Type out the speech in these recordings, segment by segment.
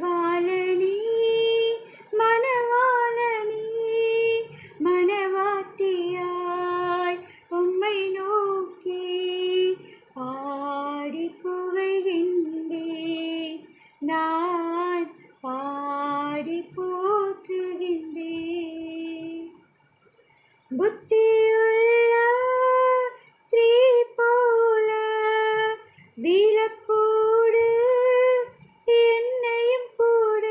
மணவாளனே மணவாளனே மணவாட்டியாய் உம்மை நோக்கி பாடி புகழ்கின்றேன் நான் பாடி போற்றுகின்றேன். புத்தியுள்ள ஸ்ரீ போல விளக்கோடு என்னையும் கூட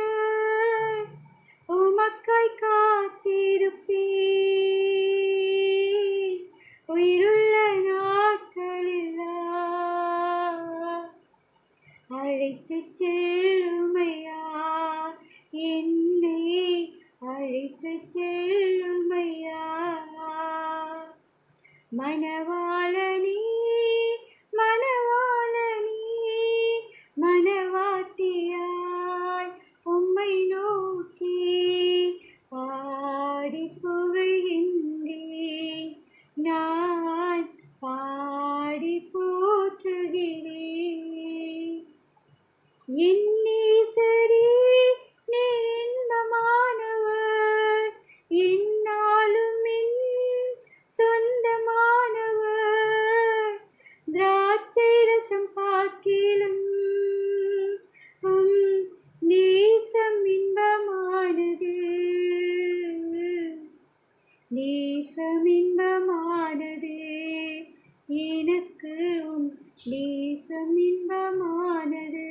உமக்காய் காத்திருப்பேன். உயிருள்ள நாட்களெல்லாம் அழைத்துச் செல்லுமையா, என்னை அழைத்துச் செல்லுமையா. மணவாளனே மணவாளனே மணவாட்டியாய் உம்மை நோக்கி பாடி புகழ்கின்றேன் நான் பாடி போற்றுகிறேன். என் நேசரே நீர் இன்பமானவர், எந்நாளும் என் சொந்தமானவர். திராட்சை ரசம் பார்க்கிலும் நேசம் இன்பமானது, நேசம் இன்பமானது எனக்கு நேசம் இன்பமானது.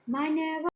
மணவா